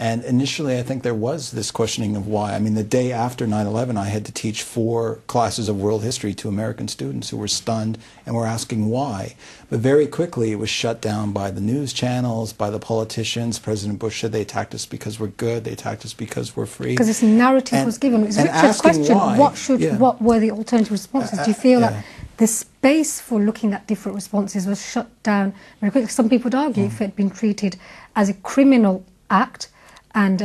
And initially, I think there was this questioning of why. I mean, the day after 9/11, I had to teach 4 classes of world history to American students who were stunned and were asking why. But very quickly, it was shut down by the news channels, by the politicians. President Bush said they attacked us because we're good. They attacked us because we're free. Because this narrative was given. It's Richard's question. Why, what were the alternative responses? Do you feel that the space for looking at different responses was shut down very quickly? Some people would argue if it had been treated as a criminal act, and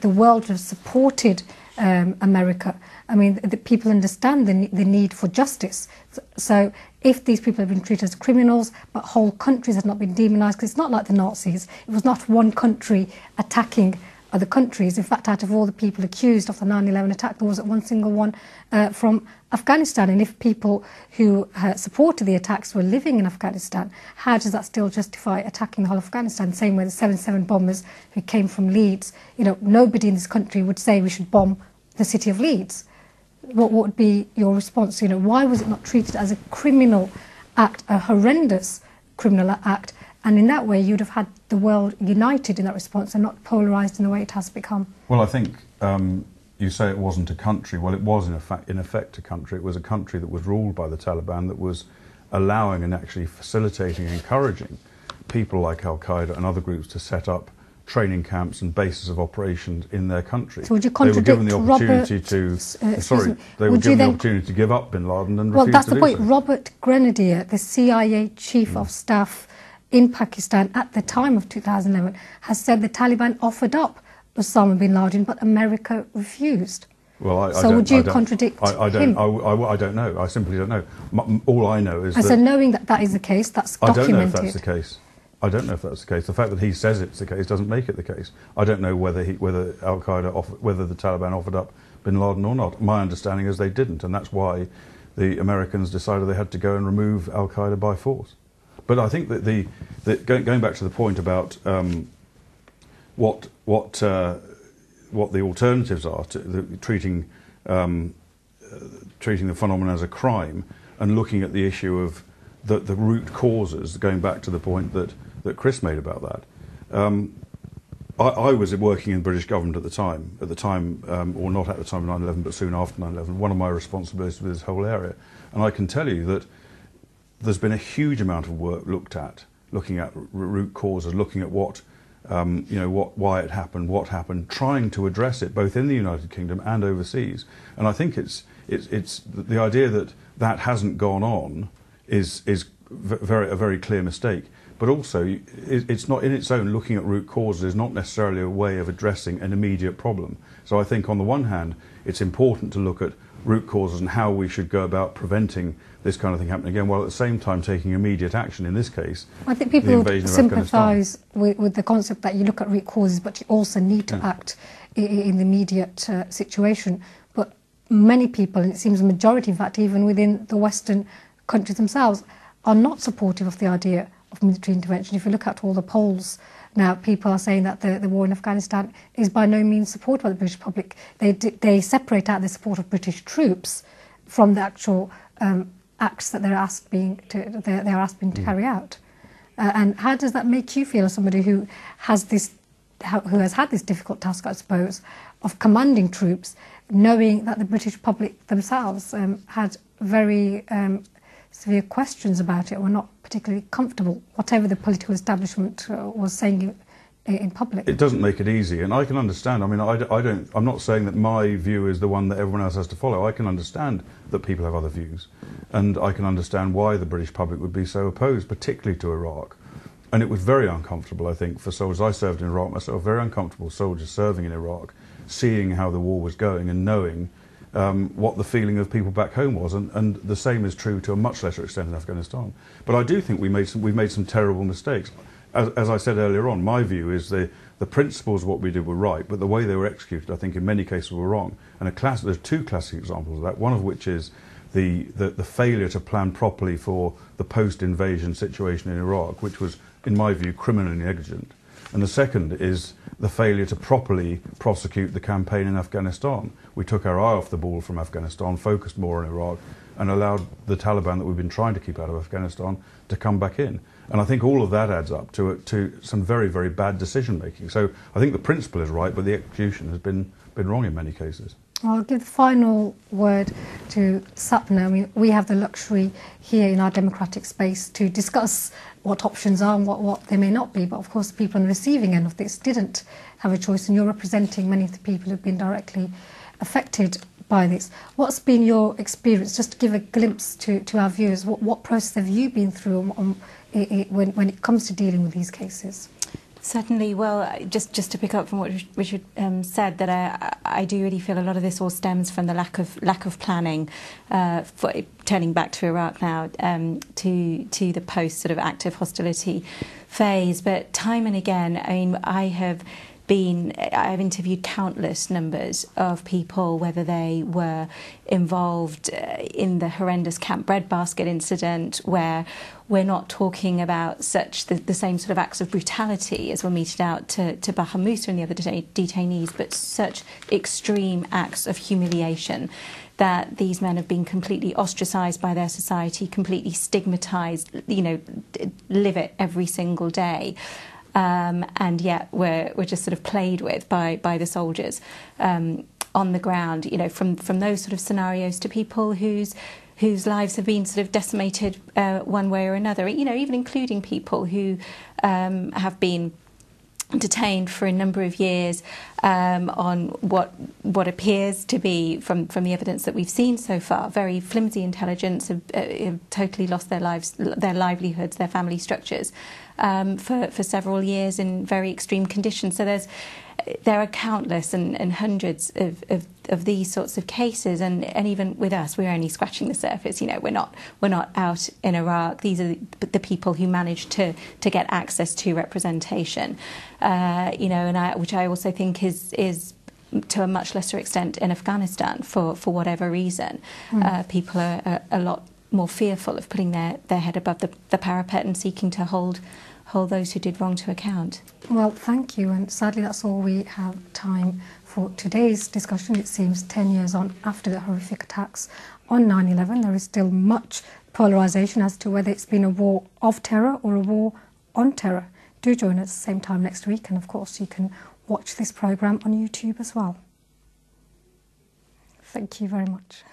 the world has supported America. I mean, the people understand the need for justice. So if these people have been treated as criminals, but whole countries have not been demonised, because it's not like the Nazis. It was not one country attacking other countries. In fact, out of all the people accused of the 9/11 attack, there wasn't one single one from Afghanistan. And if people who supported the attacks were living in Afghanistan, how does that still justify attacking the whole of Afghanistan? Same way the 7/7 bombers who came from Leeds. You know, nobody in this country would say we should bomb the city of Leeds. What would be your response? You know, why was it not treated as a criminal act, a horrendous criminal act? And in that way, you'd have had the world united in that response and not polarised in the way it has become. Well, I think you say it wasn't a country. Well, it was in effect a country. It was a country that was ruled by the Taliban, that was allowing and actually facilitating and encouraging people like Al-Qaeda and other groups to set up training camps and bases of operations in their country. So would you contradict they were given the opportunity they were given the opportunity to give up bin Laden and refused to do so. Well, that's the point. Robert Grenadier, the CIA chief of staff in Pakistan at the time of 2011, has said the Taliban offered up Osama bin Laden, but America refused. Well, so would you contradict him? I don't know. I simply don't know. All I know is that... So knowing that that is the case, that's documented. I don't know if that's the case. I don't know if that's the case. The fact that he says it's the case doesn't make it the case. I don't know whether Al-Qaeda, whether the Taliban offered up bin Laden or not. My understanding is they didn't, and that's why the Americans decided they had to go and remove Al-Qaeda by force. But I think that going back to the point about what the alternatives are to treating the phenomenon as a crime, and looking at the issue of the root causes, going back to the point that Chris made about that. I was working in the British government at the time, or not at the time of 9/11, but soon after 9/11. One of my responsibilities was this whole area, and I can tell you that there's been a huge amount of work looking at root causes, looking at why it happened, what happened, trying to address it both in the United Kingdom and overseas. And I think it's the idea that hasn't gone on is a very clear mistake. But also, it's not in its own, looking at root causes is not necessarily a way of addressing an immediate problem. So I think on the one hand, it's important to look at root causes and how we should go about preventing this kind of thing happening again, while at the same time taking immediate action, in this case, I think people would sympathise with the concept that you look at root causes, but you also need to act in the immediate situation. But many people, and it seems a majority, in fact, even within the Western countries themselves, are not supportive of the idea of military intervention. If you look at all the polls now, people are saying that the war in Afghanistan is by no means supported by the British public. They separate out the support of British troops from the actual acts that they're asked to carry out. And how does that make you feel as somebody who has had this difficult task, I suppose, of commanding troops, knowing that the British public themselves had very severe questions about it, were not particularly comfortable, whatever the political establishment was saying in public? It doesn't make it easy, and I can understand. I mean, I'm not saying that my view is the one that everyone else has to follow. I can understand that people have other views, and I can understand why the British public would be so opposed, particularly to Iraq. And it was very uncomfortable, I think, for soldiers. I served in Iraq myself, very uncomfortable soldiers serving in Iraq, seeing how the war was going and knowing what the feeling of people back home was, and the same is true to a much lesser extent in Afghanistan. But I do think we've made some terrible mistakes. As I said earlier on, my view is the principles of what we did were right, but the way they were executed, I think, in many cases were wrong. And there's two classic examples of that. One of which is the failure to plan properly for the post-invasion situation in Iraq, which was, in my view, criminally negligent. And the second is the failure to properly prosecute the campaign in Afghanistan. We took our eye off the ball from Afghanistan, focused more on Iraq, and allowed the Taliban that we've been trying to keep out of Afghanistan to come back in. And I think all of that adds up to some very, very bad decision making. So I think the principle is right, but the execution has been wrong in many cases. I'll give the final word to Sapna. I mean, we have the luxury here in our democratic space to discuss what options are and what they may not be. But of course, the people on the receiving end of this didn't have a choice, and you're representing many of the people who've been directly affected by this. What's been your experience? Just to give a glimpse to our viewers, what process have you been through when it comes to dealing with these cases? Certainly. Well, just to pick up from what Richard said, that I do really feel a lot of this all stems from the lack of planning. For turning back to Iraq now, to the post sort of active hostility phase. But time and again, I mean, I've interviewed countless numbers of people, whether they were involved in the horrendous Camp breadbasket incident, where we're not talking about the same sort of acts of brutality as were meted out to Baha Mousa and the other detainees, but such extreme acts of humiliation that these men have been completely ostracised by their society, completely stigmatised, live it every single day. And yet we're just sort of played with by the soldiers on the ground, from those sort of scenarios to people whose lives have been sort of decimated one way or another, even including people who have been detained for a number of years on what appears to be, from the evidence that we've seen so far, very flimsy intelligence, have totally lost their lives, their livelihoods, their family structures for several years in very extreme conditions. So there are countless and hundreds of these sorts of cases, and even with us, we're only scratching the surface. We're not out in Iraq. These are the people who managed to get access to representation, which I also think is to a much lesser extent in Afghanistan for whatever reason. People are a lot more fearful of putting their head above the parapet and seeking to hold those who did wrong to account. Well, thank you, and sadly that's all we have time for today's discussion. It seems 10 years on after the horrific attacks on 9/11, there is still much polarisation as to whether it's been a war of terror or a war on terror. Do join us same time next week, and of course you can watch this programme on YouTube as well. Thank you very much.